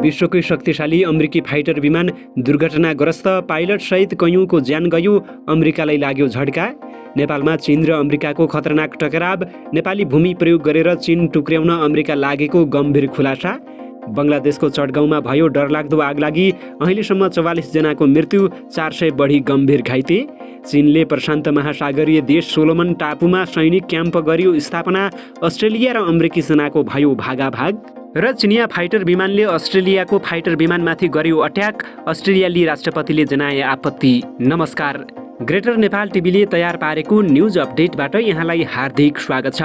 विश्वकै शक्तिशाली अमेरिकी फाइटर विमान दुर्घटनाग्रस्त, पाइलट सहित कैयौँको ज्यान गयो, अमेरिकालाई लाग्यो झड्का। नेपालमा चीन र अमेरिकाको खतरनाक टकराव, नेपाली भूमि प्रयोग गरेर चीन टुक्र्याउन अमेरिका लागेको गम्भीर खुलासा। बङ्गलादेशको चटगाउँमा भयो डरलाग्दो आगलागी, अहिलेसम्म 44 जनाको मृत्यु, 400 बढी गम्भीर घाइते। चीनले प्रशान्त महासागरीय देश सोलोमन टापुमा सैनिक क्याम्प गर्यो स्थापना, अस्ट्रेलिया र अमेरिकी सेनाको भयो भागाभाग। र चिनिया फाइटर विमानले अस्ट्रेलियाको फाइटर विमानमाथि गर्यो अट्याक, अस्ट्रेलियाली राष्ट्रपतिले जनाए आपत्ति। नमस्कार, ग्रेटर नेपाल टिभीले तयार पारेको न्युज अपडेटबाट यहाँलाई हार्दिक स्वागत छ।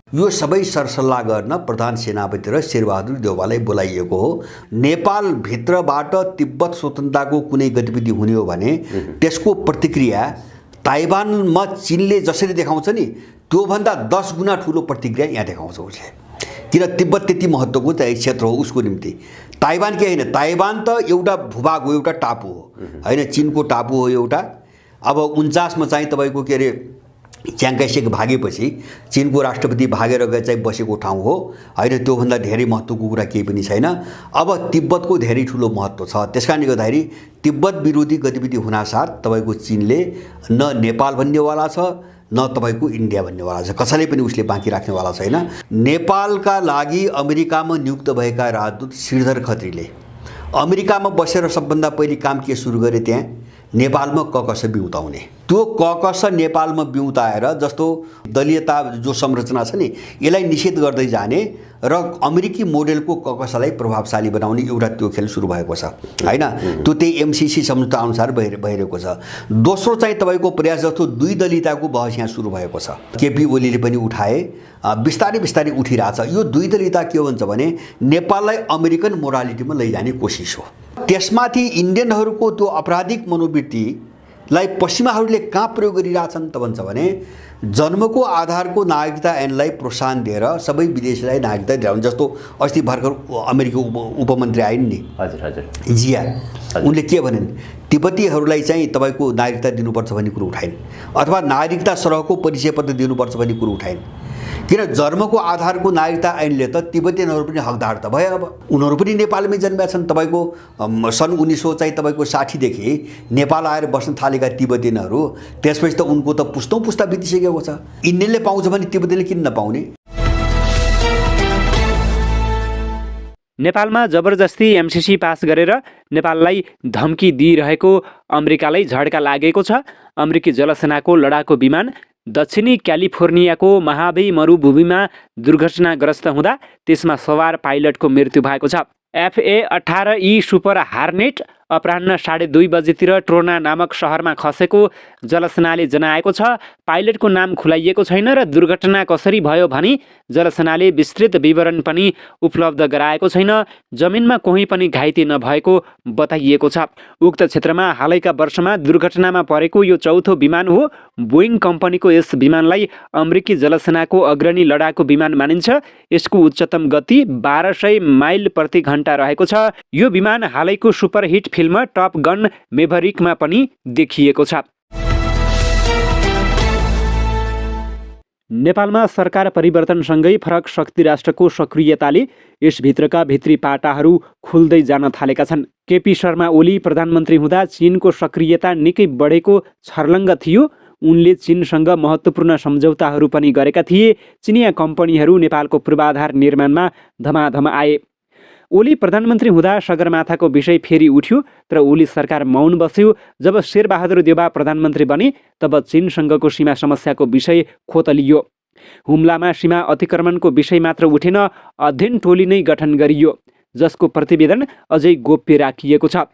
यो सबै सरसल्लाह गर्न प्रधान सेनापति र शेरबहादुर देउवालाई बोलाइएको हो। नेपालभित्रबाट तिब्बत स्वतन्त्रताको कुनै गतिविधि हुने हो भने त्यसको प्रतिक्रिया ताइवानमा चीनले जसरी देखाउँछ नि त्योभन्दा 10 गुणा ठुलो प्रतिक्रिया यहाँ देखाउँछ उसले। किन तिब्बत त्यति महत्त्वको चाहिँ क्षेत्र हो उसको निम्ति। ताइवान के होइन, ताइवान त एउटा भूभाग हो, एउटा टापु हो होइन, चीनको टापु हो एउटा। अब 49 मा चाहिँ तपाईँको के अरे च्याङ काई-सेक भागेपछि चीनको राष्ट्रपति भागेर गए चाहिँ बसेको ठाउँ हो होइन, त्योभन्दा धेरै महत्त्वको कुरा केही पनि छैन। अब तिब्बतको धेरै ठुलो महत्त्व छ, त्यसकारणले गर्दाखेरि तिब्बत विरोधी गतिविधि हुनासाथ तपाईँको चीनले न नेपाल भन्नेवाला छ न तपाईँको इन्डिया भन्नेवाला छ, कसैले पनि उसले बाँकी राख्नेवाला छैन। नेपालका लागि अमेरिकामा नियुक्त भएका राजदूत श्रीधर खत्रीले अमेरिकामा बसेर सबभन्दा पहिले काम के सुरु गरे, त्यहाँ नेपालमा ककस बिउताउने। त्यो ककस नेपालमा बिउताएर जस्तो दलीयता जो संरचना छ नि यसलाई निषेध गर्दै जाने र अमेरिकी मोडेलको ककसलाई प्रभावशाली बनाउने एउटा त्यो खेल सुरु भएको छ हैन। त्यो त्यही एमसीसी सम्झौता अनुसार भइरहेको छ। दोस्रो चाहिँ तपाईँको प्रयास जस्तो दुई दलीयताको बहस यहाँ सुरु भएको छ, केपी ओलीले पनि उठाए, बिस्तारै बिस्तारै उठिरहेछ। यो दुई दलीयता के भन्छ भने नेपाललाई अमेरिकन मोरालिटीमा लैजाने कोसिस हो। त्यसमाथि इन्डियनहरूको त्यो आपराधिक मनोवृत्तिलाई पश्चिमाहरूले कहाँ प्रयोग गरिरहेछन् त भन्छ भने जन्मको आधारको नागरिकता ऐनलाई प्रोत्साहन दिएर सबै विदेशीलाई नागरिकता दिलाउने। जस्तो अस्ति भर्खर अमेरिकी उपमन्त्री आइन् नि, हजुर हजुर जिया, उनले के भनिन्, तिब्बतीहरूलाई चाहिँ तपाईँको नागरिकता दिनुपर्छ भन्ने कुरो उठाइन्, अथवा नागरिकता सरहको परिचय पत्र दिनुपर्छ भन्ने कुरो उठाइन्। किन जन्मको आधारको नागरिकता ऐनले त तिब्बतीयनहरू पनि हकदार त भए। अब उनीहरू पनि नेपालमै जन्मेका छन्। तपाईँको सन् 1960 देखि नेपाल आएर बस्न थालेका तिब्बतीयनहरू, त्यसपछि त उनको त पुस्तौँ पुस्ता बितिसकेको छ। इन्डियनले पाउँछ भने तिब्बतीले किन नपाउने। नेपालमा जबरजस्ती एमसीसी पास गरेर नेपाललाई धम्की दिइरहेको अमेरिकालाई झड्का लागेको छ। अमेरिकी जलसेनाको लडाकु विमान दक्षिणी क्यालिफोर्नियाको महाबे मरुभूमिमा दुर्घटनाग्रस्त हुँदा त्यसमा सवार पाइलटको मृत्यु भएको छ। FA-18E सुपर हार्नेट अपराह्न 2:30 बजेतिर ट्रोना नामक सहरमा खसेको जलसेनाले जनाएको छ। पाइलटको नाम खुलाइएको छैन र दुर्घटना कसरी भयो भनी जलसेनाले विस्तृत विवरण पनि उपलब्ध गराएको छैन। जमिनमा कोही पनि घाइते नभएको बताइएको छ। उक्त क्षेत्रमा हालैका वर्षमा दुर्घटनामा परेको यो चौथो विमान हो। बोइङ कम्पनीको यस विमानलाई अमेरिकी जलसेनाको अग्रणी लडाकु विमान मानिन्छ। यसको उच्चतम गति 1200 माइल प्रति घण्टा रहेको छ। यो विमान हालैको सुपरहिट फिल्म टप गन मेभरिकमा पनि देखिएको छ। नेपालमा सरकार परिवर्तनसँगै फरक शक्ति राष्ट्रको सक्रियताले यसभित्रका भित्री पाटाहरू खुल्दै जान थालेका छन्। केपी शर्मा ओली प्रधानमन्त्री हुँदा चीनको सक्रियता निकै बढेको छर्लङ्ग थियो। उनले चीनसँग महत्त्वपूर्ण सम्झौताहरू पनि गरेका थिए। चिनिया कम्पनीहरू नेपालको पूर्वाधार निर्माणमा धमाधम आए। ओली प्रधानमन्त्री हुँदा सगरमाथाको विषय फेरि उठ्यो, तर ओली सरकार मौन बस्यो। जब शेरबहादुर देउवा प्रधानमन्त्री बने तब चीनसँगको सीमा समस्याको विषय खोतलियो। हुम्लामा सीमा अतिक्रमणको विषय मात्र उठेन, अध्ययन टोली नै गठन गरियो, जसको प्रतिवेदन अझै गोप्य राखिएको छ।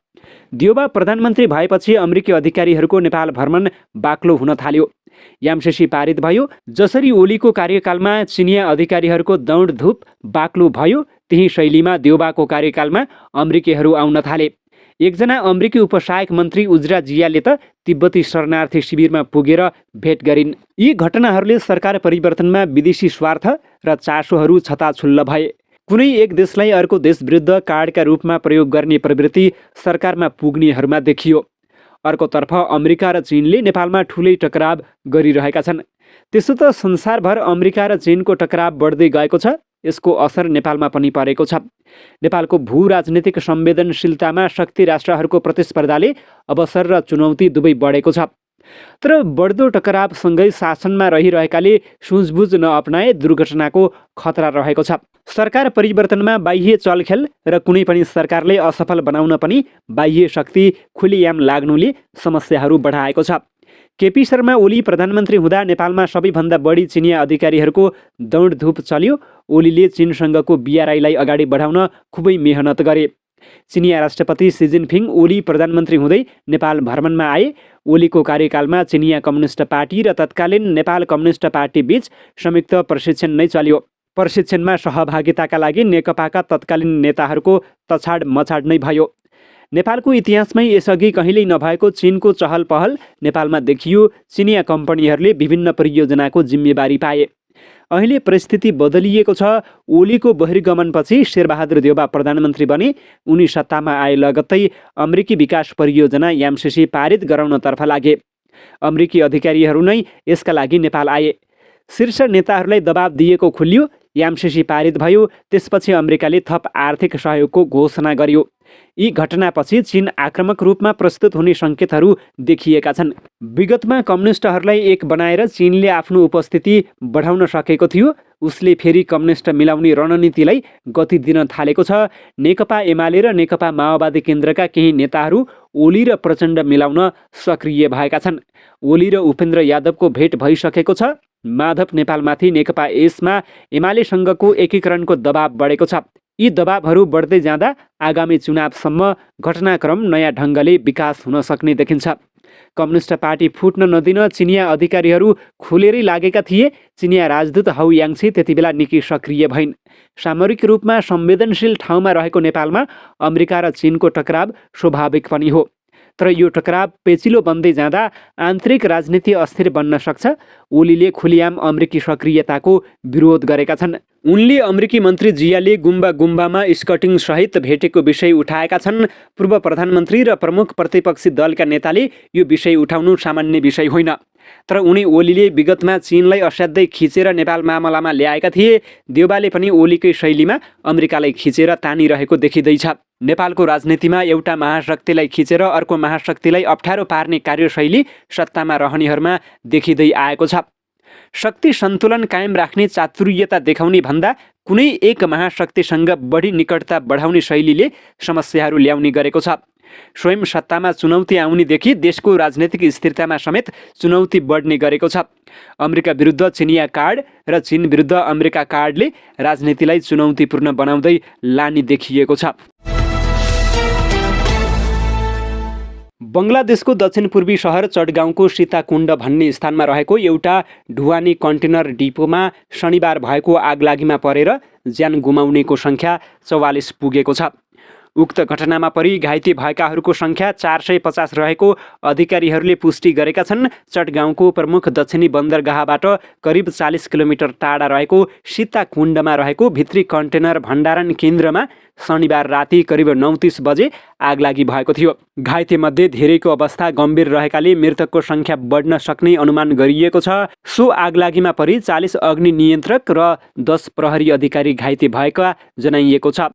देउवा प्रधानमन्त्री भएपछि अमेरिकी अधिकारीहरूको नेपाल भ्रमण बाक्लो हुन थाल्यो। एमसीसी पारित भयो। जसरी ओलीको कार्यकालमा चिनिया अधिकारीहरूको दौडधुप बाक्लो भयो, त्यही शैलीमा देउवाको कार्यकालमा अमेरिकीहरू आउन थाले। एकजना अमेरिकी उपसहायक मन्त्री उज्रा जियाले त तिब्बती शरणार्थी शिविरमा पुगेर भेट गरिन्। यी घटनाहरूले सरकार परिवर्तनमा विदेशी स्वार्थ र चासोहरू छताछुल्ल भए। कुनै एक देशलाई अर्को देश विरुद्ध कार्डका रूपमा प्रयोग गर्ने प्रवृत्ति सरकारमा पुग्नेहरूमा देखियो। अर्कोतर्फ अमेरिका र चीनले नेपालमा ठुलै टकराव गरिरहेका छन्। त्यसो त संसारभर अमेरिका र चीनको टकराव बढ्दै गएको छ। यसको असर नेपालमा पनि परेको छ। नेपालको भू राजनीतिक संवेदनशीलतामा शक्ति राष्ट्रहरूको प्रतिस्पर्धाले अवसर र चुनौती दुवै बढेको छ। तर बढ्दो टकरावसँगै शासनमा रहिरहेकाले सुझबुझ नअपनाए दुर्घटनाको खतरा रहेको छ। सरकार परिवर्तनमा बाह्य चलखेल र कुनै पनि सरकारले असफल बनाउन पनि बाह्य शक्ति खुलेआम लाग्नुले समस्याहरू बढाएको छ। केपी शर्मा ओली प्रधानमन्त्री हुँदा नेपालमा सबैभन्दा बढी चिनिया अधिकारीहरूको दौडधुप चल्यो। ओलीले चीनसँगको बिआरआईलाई अगाडि बढाउन खुबै मेहनत गरे। चिनिया राष्ट्रपति सी जिनपिङ ओली प्रधानमन्त्री हुँदै नेपाल भ्रमणमा आए। ओलीको कार्यकालमा चिनिया कम्युनिस्ट पार्टी र तत्कालीन नेपाल कम्युनिस्ट पार्टी बीच संयुक्त प्रशिक्षण नै चल्यो। प्रशिक्षणमा सहभागिताका लागि नेकपाका तत्कालीन नेताहरूको तछाड मछाड नै भयो। नेपालको इतिहासमै यसअघि कहिल्यै नभएको चीनको चहल पहल नेपालमा देखियो। चिनिया कम्पनीहरूले विभिन्न परियोजनाको जिम्मेवारी पाए। अहिले परिस्थिति बदलिएको छ। ओलीको बहिर्गमनपछि शेरबहादुर देउवा प्रधानमन्त्री बने। उनी सत्तामा आए लगत्तै अमेरिकी विकास परियोजना एमसिसी पारित गराउनतर्फ लागे। अमेरिकी अधिकारीहरू नै यसका लागि नेपाल आए। शीर्ष नेताहरूलाई दबाब दिएको खुल्यो। एमसिसी पारित भयो। त्यसपछि अमेरिकाले थप आर्थिक सहयोगको घोषणा गर्यो। यी घटनापछि चीन आक्रामक रूपमा प्रस्तुत हुने सङ्केतहरू देखिएका छन्। विगतमा कम्युनिस्टहरूलाई एक बनाएर चीनले आफ्नो उपस्थिति बढाउन सकेको थियो। उसले फेरि कम्युनिस्ट मिलाउने रणनीतिलाई गति दिन थालेको छ। नेकपा एमाले र नेकपा माओवादी केन्द्रका केही नेताहरू ओली र प्रचण्ड मिलाउन सक्रिय भएका छन्। ओली र उपेन्द्र यादवको भेट भइसकेको छ। माधव नेपालमाथि नेकपा यसमा एमालेसँगको एकीकरणको दबाब बढेको छ। यी दबाबहरू बढ्दै जाँदा आगामी चुनावसम्म घटनाक्रम नयाँ ढङ्गले विकास हुन सक्ने देखिन्छ। कम्युनिस्ट पार्टी फुट्न नदिन चिनिया अधिकारीहरू खुलेरै लागेका थिए। चिनिया राजदूत हाउ याङछी त्यतिबेला निकै सक्रिय भइन्। सामरिक रूपमा संवेदनशील ठाउँमा रहेको नेपालमा अमेरिका र चीनको टकराव स्वाभाविक पनि हो। तर यो टकराव पेचिलो बन्दै जाँदा आन्तरिक राजनीति अस्थिर बन्न सक्छ। ओलीले खुलेआम अमेरिकी सक्रियताको विरोध गरेका छन्। उनले अमेरिकी मन्त्री जियाले गुम्बामा स्कटिङ सहित भेटेको विषय उठाएका छन्। पूर्व प्रधानमन्त्री र प्रमुख प्रतिपक्षी दलका नेताले यो विषय उठाउनु सामान्य विषय होइन। तर उनी ओलीले विगतमा चीनलाई असाध्यै खिचेर नेपाल मामलामा ल्याएका थिए। देउवाले पनि ओलीकै शैलीमा अमेरिकालाई खिचेर तानिरहेको देखिँदैछ। नेपालको राजनीतिमा एउटा महाशक्तिलाई खिचेर अर्को महाशक्तिलाई अप्ठ्यारो पार्ने कार्यशैली सत्तामा रहनेहरूमा देखिँदै आएको छ। शक्ति सन्तुलन कायम राख्ने चातुर्यता देखाउने भन्दा कुनै एक महाशक्तिसँग बढी निकटता बढाउने शैलीले समस्याहरू ल्याउने गरेको छ। स्वयं सत्तामा चुनौती आउनेदेखि देशको राजनीतिक स्थिरतामा समेत चुनौती बढ्ने गरेको छ। अमेरिका विरुद्ध चिनिया कार्ड र चीन विरुद्ध अमेरिका कार्डले राजनीतिलाई चुनौतीपूर्ण बनाउँदै लाने देखिएको छ। बङ्गलादेशको दक्षिणपूर्वी शहर चटगाउँको सीताकुण्ड भन्ने स्थानमा रहेको एउटा ढुवानी कन्टेनर डिपोमा शनिबार भएको आगलागीमा परेर ज्यान गुमाउनेको सङ्ख्या 44 पुगेको छ। उक्त घटनामा परि घाइते भएकाहरूको सङ्ख्या 450 रहेको अधिकारीहरूले पुष्टि गरेका छन्। चटगाउँको प्रमुख दक्षिणी बन्दरगाहबाट करिब 40 किलोमिटर टाढा रहेको सीताकुण्डमा रहेको भित्री कन्टेनर भण्डारण केन्द्रमा शनिबार राति करिब 9:30 बजे आगलागी भएको थियो। घाइतेमध्ये धेरैको अवस्था गम्भीर रहेकाले मृतकको सङ्ख्या बढ्न सक्ने अनुमान गरिएको छ। सो आगलागीमा परि 40 अग्नि नियन्त्रक र 10 प्रहरी अधिकारी घाइते भएका जनाइएको छ।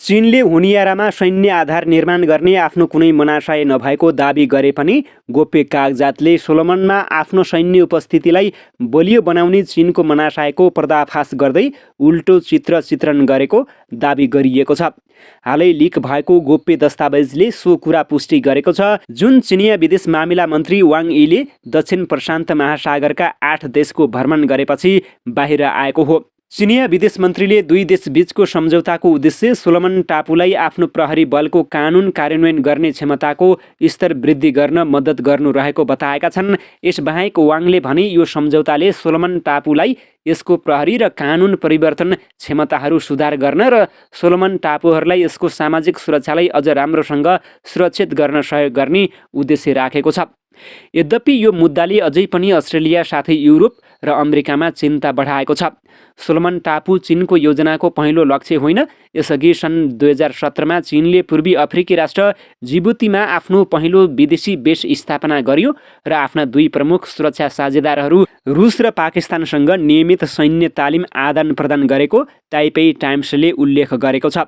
चीनले हुनियारामा सैन्य आधार निर्माण गर्ने आफ्नो कुनै मनाशय नभएको दाबी गरे पनि गोप्य कागजातले सोलोमनमा आफ्नो सैन्य उपस्थितिलाई बलियो बनाउने चीनको मनाशयको पर्दाफास गर्दै उल्टो चित्रण गरेको दाबी गरिएको छ। हालै लिक भएको गोप्य दस्तावेजले सो कुरा पुष्टि गरेको छ, जुन चिनिया विदेश मामिला मन्त्री वाङ यीले दक्षिण प्रशान्त महासागरका 8 देशको भ्रमण गरेपछि बाहिर आएको हो। चिनिया विदेश मन्त्रीले दुई देशबीचको सम्झौताको उद्देश्य सोलोमन टापुलाई आफ्नो प्रहरी बलको कानुन कार्यान्वयन गर्ने क्षमताको स्तर वृद्धि गर्न मद्दत गर्नु रहेको बताएका छन्। यसबाहेक वाङले भने यो सम्झौताले सोलोमन टापुलाई यसको प्रहरी र कानुन परिवर्तन क्षमताहरू सुधार गर्न र सोलोमन टापुहरूलाई यसको सामाजिक सुरक्षालाई अझ राम्रोसँग सुरक्षित गर्न सहयोग गर्ने उद्देश्य राखेको छ। यद्यपि यो मुद्दाले अझै पनि अस्ट्रेलिया साथै युरोप र अमेरिकामा चिन्ता बढाएको छ। सोलोमन टापु चीनको योजनाको पहिलो लक्ष्य होइन। यसअघि सन् 2017मा चीनले पूर्वी अफ्रिकी राष्ट्र जिबुतीमा आफ्नो पहिलो विदेशी बेस स्थापना गर्यो र आफ्ना दुई प्रमुख सुरक्षा साझेदारहरू रुस र पाकिस्तानसँग नियमित सैन्य तालिम आदान प्रदान गरेको ताइपेई टाइम्सले उल्लेख गरेको छ।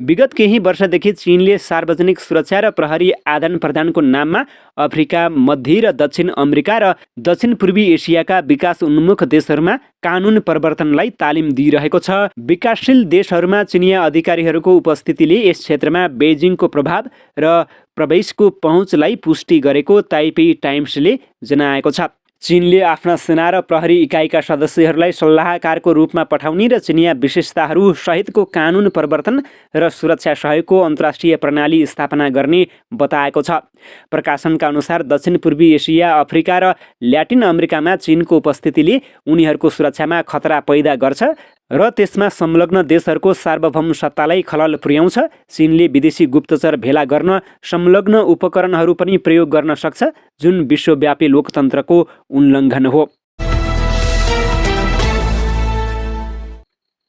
विगत केही वर्षदेखि चीनले सार्वजनिक सुरक्षा र प्रहरी आदान प्रदानको नाममा अफ्रिका, मध्य र दक्षिण अमेरिका र दक्षिण पूर्वी एसियाका विकास उन्मुख देशहरूमा कानुन प्रवर्तनलाई तालिम दिइरहेको छ। विकासशील देशहरूमा चिनिया अधिकारीहरूको उपस्थितिले यस क्षेत्रमा बेइजिङको प्रभाव र प्रवेशको पहुँचलाई पुष्टि गरेको ताइपेई टाइम्सले जनाएको छ। चीनले आफ्ना सेना र प्रहरी इकाइका सदस्यहरूलाई सल्लाहकारको रूपमा पठाउने र चिनिया विशेषताहरू सहितको कानुन प्रवर्तन र सुरक्षा सहयोगको अन्तर्राष्ट्रिय प्रणाली स्थापना गर्ने बताएको छ। प्रकाशनका अनुसार दक्षिण पूर्वी एसिया, अफ्रिका र ल्याटिन अमेरिकामा चीनको उपस्थितिले उनीहरूको सुरक्षामा खतरा पैदा गर्छ र त्यसमा संलग्न देशहरूको सार्वभौम सत्तालाई खलल पुर्याउँछ। चीनले विदेशी गुप्तचर भेला गर्न संलग्न उपकरणहरू पनि प्रयोग गर्न सक्छ, जुन विश्वव्यापी लोकतन्त्रको उल्लङ्घन हो।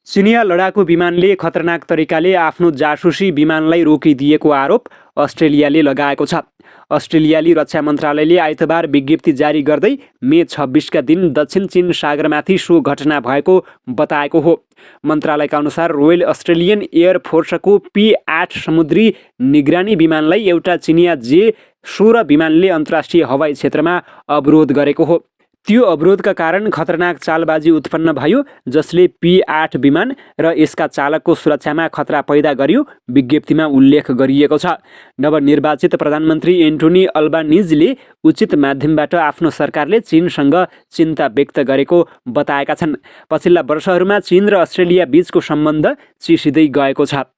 चिनिया लडाकु विमानले खतरनाक तरिकाले आफ्नो जासुसी विमानलाई रोकिदिएको आरोप अस्ट्रेलियाले लगाएको छ। अस्ट्रेलियाली रक्षा मन्त्रालयले आइतबार विज्ञप्ति जारी गर्दै मे 26का दिन दक्षिण चीन सागरमाथि सो घटना भएको बताएको हो। मन्त्रालयका अनुसार रोयल अस्ट्रेलियन एयर फोर्सको P-8 समुद्री निगरानी विमानलाई एउटा चिनिया J-16 विमानले अन्तर्राष्ट्रिय हवाई क्षेत्रमा अवरोध गरेको हो। त्यो अवरोधका कारण खतरनाक चालबाजी उत्पन्न भयो, जसले P-8 विमान र यसका चालकको सुरक्षामा खतरा पैदा गर्यो, विज्ञप्तिमा उल्लेख गरिएको छ। नवनिर्वाचित प्रधानमन्त्री एन्टोनी अल्बानिजले उचित माध्यमबाट आफ्नो सरकारले चीनसँग चिन्ता व्यक्त गरेको बताएका छन्। पछिल्ला वर्षहरूमा चीन र अस्ट्रेलिया बीचको सम्बन्ध चिसिँदै गएको छ।